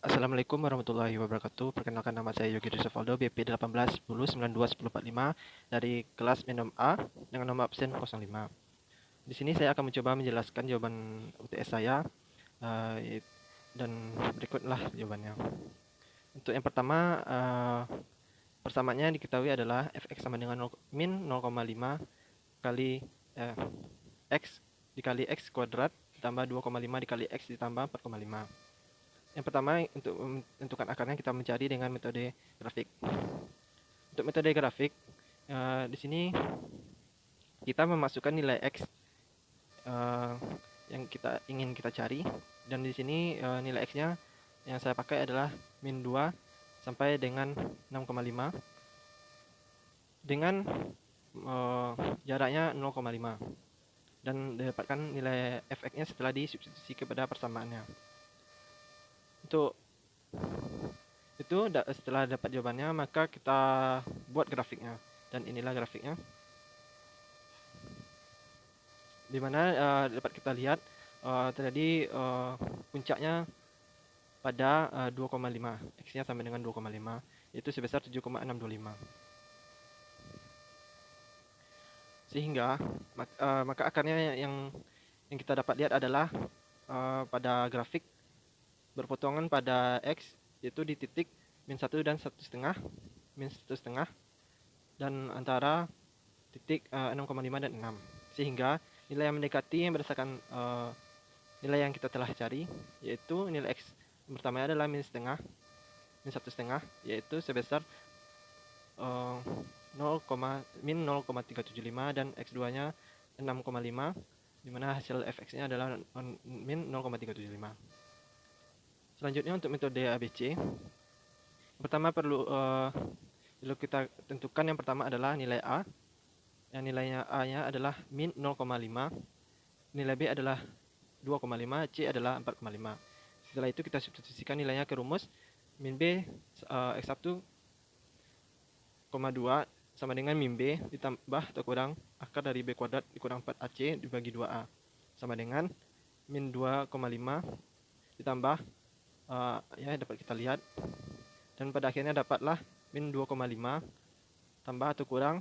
Assalamualaikum warahmatullahi wabarakatuh. Perkenalkan, nama saya Yogi Rizafaldo, BP 1810921045 dari kelas minum A dengan nomor absen 05. Di sini saya akan mencoba menjelaskan jawaban UTS saya, dan berikutlah jawabannya. Untuk yang pertama, persamaannya diketahui adalah fx sama dengan min 0,5 kali x dikali x kuadrat ditambah 2,5 dikali x ditambah 4,5. Yang pertama, untuk menentukan akarnya kita mencari dengan metode grafik. Untuk metode grafik, di sini kita memasukkan nilai x yang ingin kita cari, dan di sini nilai x-nya yang saya pakai adalah min 2 sampai dengan 6,5 dengan jaraknya 0,5, dan didapatkan nilai fx-nya setelah disubstitusi kepada persamaannya. Untuk itu setelah dapat jawabannya, maka kita buat grafiknya, dan inilah grafiknya, dimana dapat kita lihat terjadi puncaknya pada 2,5, x-nya sama dengan 2,5, yaitu sebesar 7,625. Sehingga maka akarnya yang kita dapat lihat adalah pada grafik berpotongan pada x, yaitu di titik min 1 dan 1,5, min 1,5, dan antara titik 6,5 dan 6, sehingga nilai yang mendekati yang berdasarkan nilai yang kita telah cari, yaitu nilai x pertama adalah min 1,5, yaitu sebesar min 0,375, dan x2 nya 6,5, dimana hasil fx-nya adalah min 0,375. Selanjutnya, untuk metode ABC, pertama perlu kita tentukan, yang pertama adalah nilai A, yang nilainya A-nya adalah min 0,5, nilai B adalah 2,5, C adalah 4,5. Setelah itu kita substitusikan nilainya ke rumus. Min B x1, 2 sama dengan min B ditambah atau kurang akar dari B kuadrat dikurang 4AC dibagi 2A sama dengan min 2,5 ditambah ya dapat kita lihat, dan pada akhirnya dapatlah min 2,5 tambah atau kurang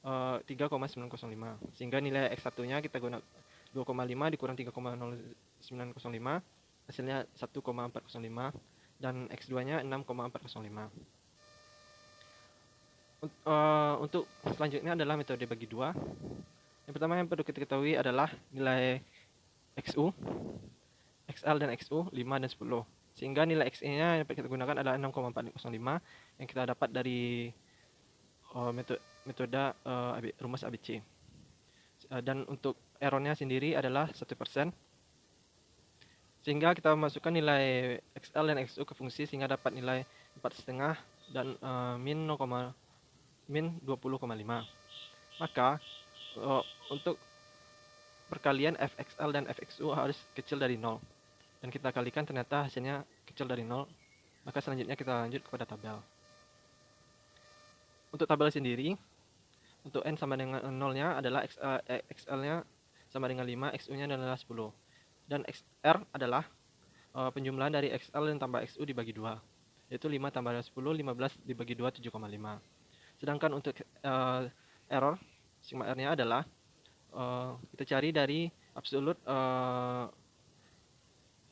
3,905, sehingga nilai x1 nya kita gunakan 2,5 dikurang 3,0905, hasilnya 1,405, dan x2 nya 6,405. Untuk selanjutnya adalah metode bagi dua. Yang pertama yang perlu kita ketahui adalah nilai XU, XL dan XU 5 dan 10. Sehingga nilai XE-nya yang kita gunakan adalah 6,405 yang kita dapat dari metode rumus ABC. Dan untuk errornya sendiri adalah 1%. Sehingga kita masukkan nilai XL dan XU ke fungsi sehingga dapat nilai 4,5 dan min 20,5. Maka untuk perkalian fxl dan fxu harus kecil dari 0, dan kita kalikan ternyata hasilnya kecil dari 0. Maka selanjutnya kita lanjut kepada tabel. Untuk tabel sendiri, untuk n sama dengan 0 nya adalah xl nya sama dengan 5, xu nya adalah 10, dan xr adalah penjumlahan dari xl dan tambah xu dibagi 2, yaitu 5 tambah 10, 15 dibagi 2, 7,5. Sedangkan untuk error, sigma r nya adalah kita cari dari absolut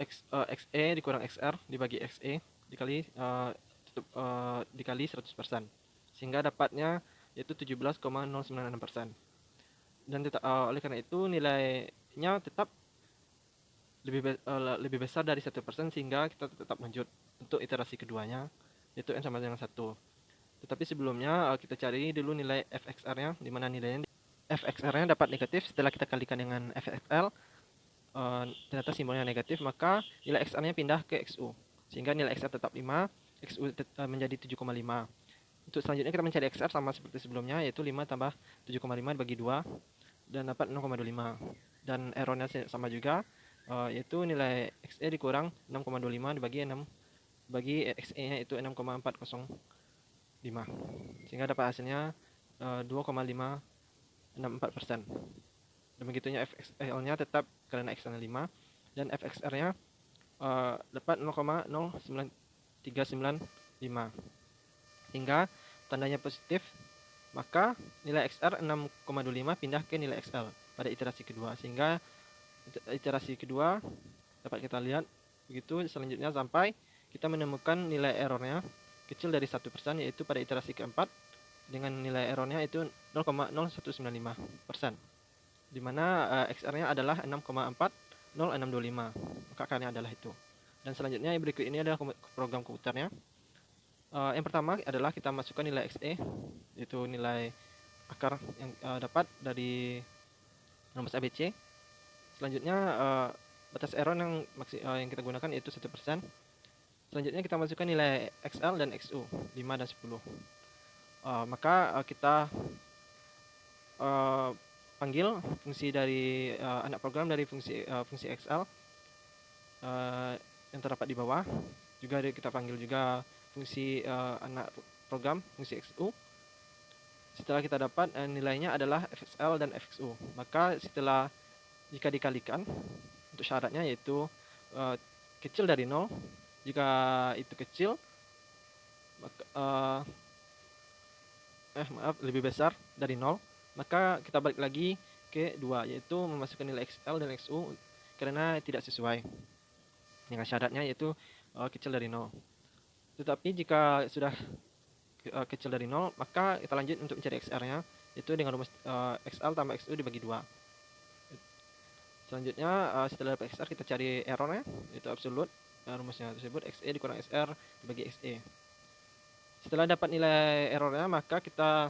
xe dikurang xr dibagi xe dikali dikali 100%, sehingga dapatnya yaitu 17,096%. Dan oleh karena itu nilainya tetap lebih besar dari 1%, sehingga kita tetap lanjut untuk iterasi keduanya, yaitu n sama dengan 1. Tetapi sebelumnya kita cari dulu nilai fxr-nya, di mana nilainya fxr-nya dapat negatif setelah kita kalikan dengan fxl. Ternyata simbolnya negatif, maka nilai xr-nya pindah ke xu, sehingga nilai xr tetap 5, xu menjadi 7,5. Untuk selanjutnya kita mencari xr sama seperti sebelumnya, yaitu 5 tambah 7,5 dibagi 2 dan dapat 0,25. Dan errornya sama juga, yaitu nilai xe dikurang 6,25 dibagi 6 bagi xe-nya itu 6,405, sehingga dapat hasilnya 2,564%. Dan begitunya fxl-nya tetap karena x-nya 5, dan fxr-nya dapat 0,09395. Hingga tandanya positif, maka nilai XR 6,25 pindah ke nilai XL pada iterasi kedua, sehingga iterasi kedua dapat kita lihat begitu selanjutnya sampai kita menemukan nilai errornya kecil dari 1%, yaitu pada iterasi keempat dengan nilai errornya itu 0,0195%, di mana XR-nya adalah 6,40625, maka akarnya adalah itu. Dan selanjutnya yang berikut ini adalah program komputernya. Yang pertama adalah kita masukkan nilai XE, yaitu nilai akar yang dapat dari rumus ABC. Selanjutnya batas error yang kita gunakan yaitu 1%. Selanjutnya kita masukkan nilai XL dan XU 5 dan 10. Maka kita panggil fungsi dari anak program dari fungsi XL yang terdapat di bawah. Juga kita panggil juga fungsi anak program fungsi XU. Setelah kita dapat nilainya adalah FXL dan FXU, maka setelah jika dikalikan untuk syaratnya yaitu kecil dari 0, jika itu kecil maka, lebih besar dari 0, maka kita balik lagi ke 2, yaitu memasukkan nilai XL dan XU karena tidak sesuai dengan syaratnya yaitu kecil dari 0. Tetapi jika sudah kecil dari 0, maka kita lanjut untuk mencari XR-nya, yaitu dengan rumus XL tambah XU dibagi 2. Selanjutnya setelah dapat XR kita cari errornya, yaitu absolut. Rumusnya tersebut XE dikurang XR dibagi XE. Setelah dapat nilai errornya, maka kita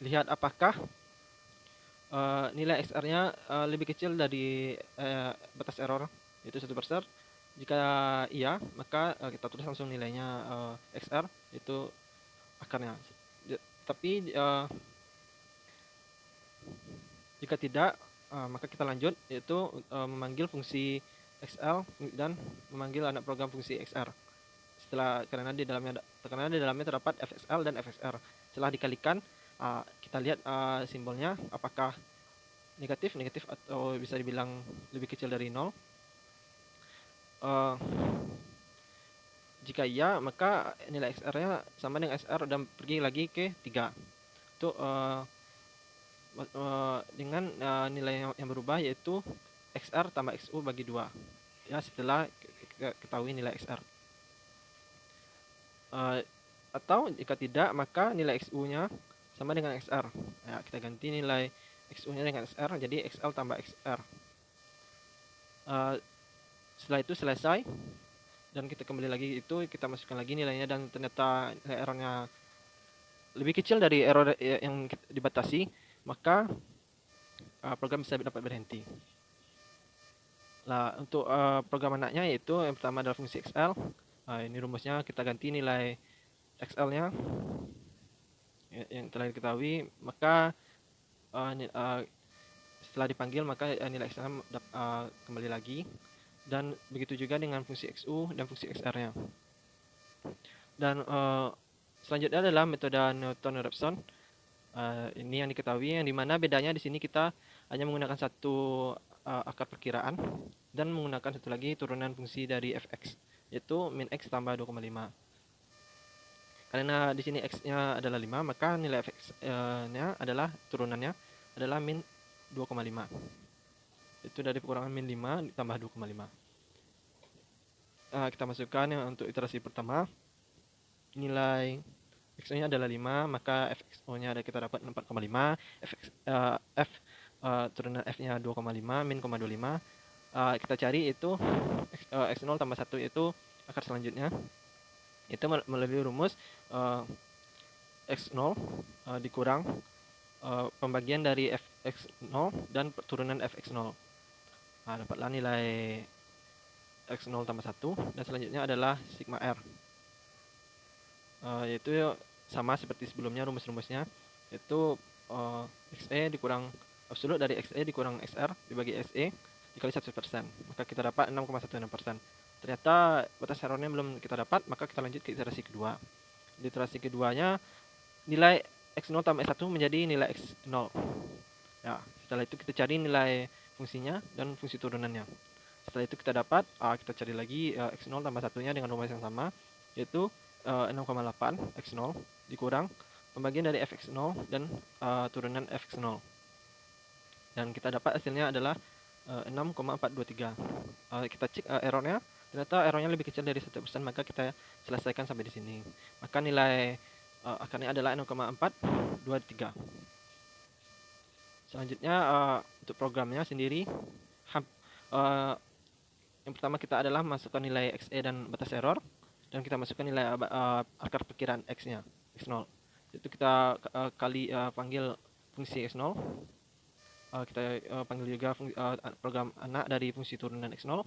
lihat apakah nilai XR-nya lebih kecil dari batas error, yaitu 1%. Jika iya, maka kita tulis langsung nilainya XR, itu akarnya. Tapi jika tidak, maka kita lanjut, yaitu memanggil fungsi XL dan memanggil anak program fungsi XR. Karena di dalamnya terdapat FXL dan FXR. Setelah dikalikan, kita lihat simbolnya apakah negatif atau bisa dibilang lebih kecil dari 0. Jika iya, maka nilai XR-nya sama dengan XR dan pergi lagi ke 3. Itu dengan nilai yang berubah yaitu XR tambah XU bagi 2. Ya, setelah ketahui nilai XR. Atau jika tidak, maka nilai XU-nya sama dengan XR. Ya, kita ganti nilai XU-nya dengan XR, jadi XL tambah XR. Setelah itu selesai dan kita kembali lagi, itu kita masukkan lagi nilainya dan ternyata nilai errornya lebih kecil dari error yang dibatasi, maka program bisa dapat berhenti. Nah, untuk program anaknya yaitu yang pertama adalah fungsi XL. Ini rumusnya kita ganti nilai XL-nya yang telah diketahui, maka setelah dipanggil maka nilai XL kembali lagi, dan begitu juga dengan fungsi XU dan fungsi XR-nya. Dan selanjutnya adalah metode Newton-Raphson. Ini yang diketahui, yang dimana bedanya di sini kita hanya menggunakan satu akar perkiraan dan menggunakan satu lagi turunan fungsi dari fx, yaitu min x tambah 2,5. Karena di sini x-nya adalah 5, maka nilai fx-nya adalah turunannya adalah min 2,5. Itu dari pengurangan min 5 ditambah 2,5. Kita masukkan yang untuk iterasi pertama. Nilai x-nya adalah 5, maka fxo-nya kita dapat 4,5. Turunan f-nya 2,5 min 0,25. Kita cari itu x0 tambah 1, yaitu akar selanjutnya. Itu melalui rumus x0 dikurang pembagian dari fx0 dan turunan fx0. Dapatlah nilai x0 tambah 1, dan selanjutnya adalah sigma r, yaitu sama seperti sebelumnya rumus-rumusnya, yaitu xe dikurang absolut dari xe dikurang xr dibagi se dikali 1%, maka kita dapat 6,16%. Ternyata batas errornya belum kita dapat, maka kita lanjut ke iterasi kedua. Di iterasi keduanya nilai x0 tambah x1 menjadi nilai x0. Ya, setelah itu kita cari nilai fungsinya dan fungsi turunannya. Setelah itu kita dapat, kita cari lagi X0 tambah satunya dengan rumus yang sama, yaitu 6,8 X0 dikurang pembagian dari Fx0 dan turunan Fx0. Dan kita dapat hasilnya adalah 6,423. Kita cek errornya, ternyata errornya lebih kecil dari 1%, maka kita selesaikan sampai di sini. Maka nilai akarnya adalah 6,423. Selanjutnya untuk programnya sendiri, yang pertama kita adalah masukkan nilai XE dan batas error, dan kita masukkan nilai akar perkiraan X-nya, X0. Itu kita panggil fungsi X0. Kita panggil juga program anak dari fungsi turunan X0,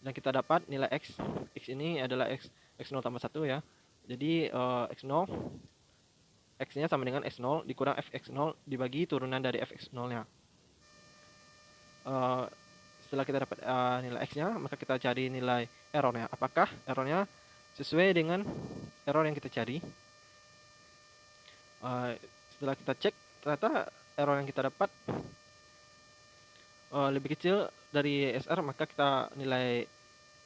dan kita dapat nilai X. X ini adalah X0 tambah 1 ya. Jadi X0 X-nya sama dengan X0 dikurang Fx0 dibagi turunan dari Fx0-nya. Setelah kita dapat nilai X-nya, maka kita cari nilai errornya. Apakah errornya sesuai dengan error yang kita cari? Setelah kita cek, ternyata error yang kita dapat lebih kecil dari SR, maka kita nilai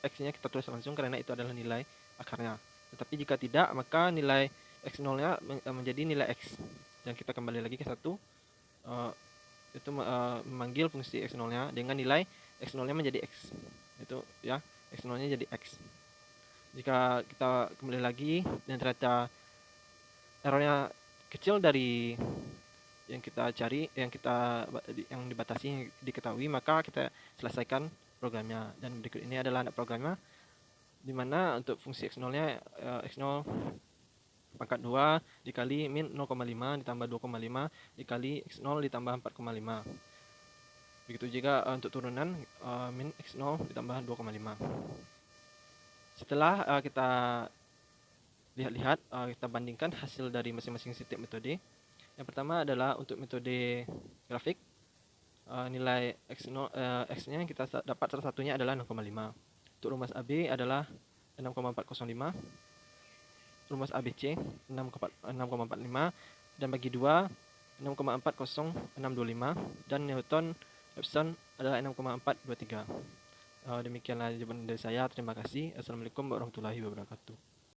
X-nya kita tulis langsung karena itu adalah nilai akarnya. Tetapi jika tidak, maka nilai X0-nya menjadi nilai X. Dan kita kembali lagi ke satu, itu memanggil fungsi X0-nya dengan nilai X0-nya menjadi X. Itu ya, X0-nya jadi X. Jika kita kembali lagi dan ternyata errornya kecil dari yang kita cari, yang dibatasi diketahui, maka kita selesaikan programnya. Dan berikut ini adalah anak programnya, di mana untuk fungsi X0-nya X0 pangkat 2 dikali min 0,5 ditambah 2,5 dikali X0 ditambah 4,5. Begitu juga untuk turunan min X0 ditambah 2,5. Setelah kita lihat-lihat, kita bandingkan hasil dari masing-masing setiap metode. Yang pertama adalah untuk metode grafik, nilai X-nya kita dapat salah satunya adalah 0,5. Untuk rumus AB adalah 6,405, rumus ABC 6,45, dan bagi 2 6,40625, dan Newton Epson adalah 6,423. Demikianlah jawaban dari saya. Terima kasih. Assalamualaikum warahmatullahi wabarakatuh.